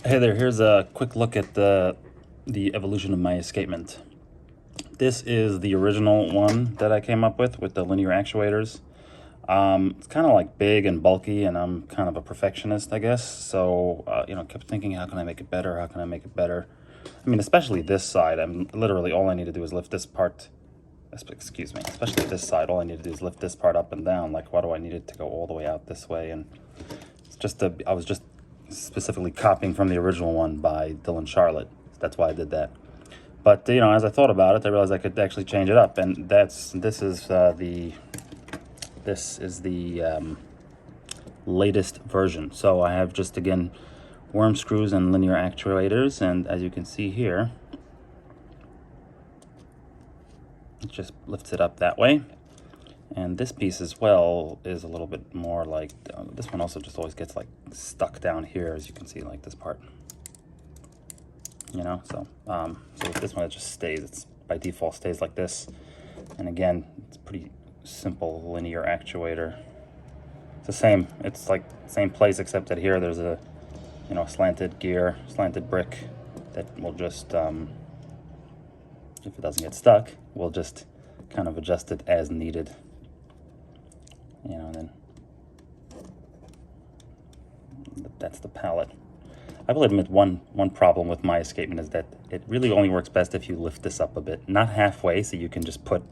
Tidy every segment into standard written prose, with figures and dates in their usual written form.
Hey there, here's a quick look at the evolution of my escapement. This is the original one that I came up with the linear actuators. It's kind of like big and bulky, and I'm kind of a perfectionist, I guess. So, kept thinking, how can I make it better? How can I make it better? I mean, especially this side. I'm literally, all I need to do is lift this part. Excuse me. Especially this side, all I need to do is lift this part up and down. Like, why do I need it to go all the way out this way? And it's just I was just specifically copying from the original one by Dylan Charlotte. That's why I did that. But as I thought about it, I realized I could actually change it up, and this is the latest version. So I have just, again, worm screws and linear actuators, and as you can see here, it just lifts it up that way. And this piece as well is a little bit more like, this one also just always gets like stuck down here, as you can see, like this part. So with this one, it just stays. It's by default stays like this. And again, it's pretty simple linear actuator. It's the same. It's like same place, except that here there's a slanted gear, slanted brick that will just if it doesn't get stuck, we'll just kind of adjust it as needed. And then that's the pallet. I will admit one problem with my escapement is that it really only works best if you lift this up a bit, not halfway, so you can just put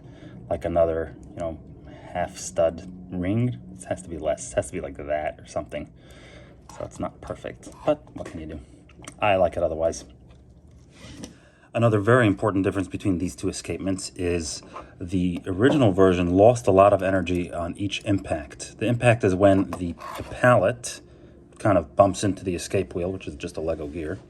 like another half stud ring. It has to be less. It has to be like that or something. So it's not perfect, but what can you do? I like it otherwise. Another very important difference between these two escapements is the original version lost a lot of energy on each impact. The impact is when the pallet kind of bumps into the escape wheel, which is just a Lego gear,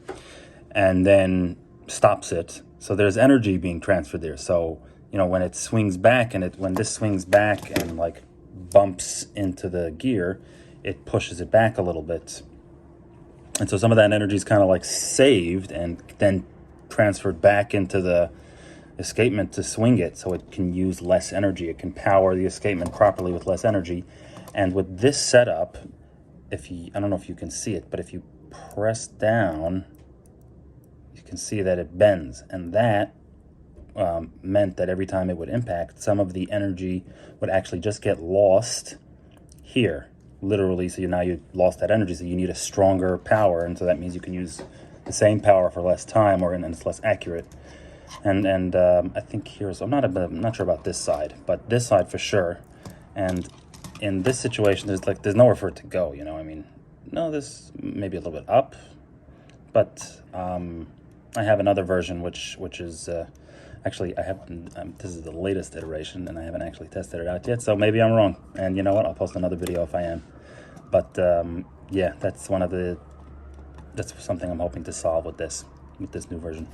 and then stops it. So there's energy being transferred there. So, when it swings back, and when this swings back and like bumps into the gear, it pushes it back a little bit. And so some of that energy is kind of like saved and then transferred back into the escapement to swing it, so it can use less energy. It can power the escapement properly with less energy. And with this setup, I don't know if you can see it, but if you press down, you can see that it bends, and that meant that every time it would impact, some of the energy would actually just get lost here, literally. So now you lost that energy, so you need a stronger power, and so that means you can use the same power for less time, and it's less accurate. And I think here's, I'm not sure about this side, but this side for sure. And in this situation, there's nowhere for it to go. This maybe a little bit up, but I have another version which is actually, I haven't. This is the latest iteration, and I haven't actually tested it out yet. So maybe I'm wrong. And you know what? I'll post another video if I am. But yeah, that's something I'm hoping to solve with this new version.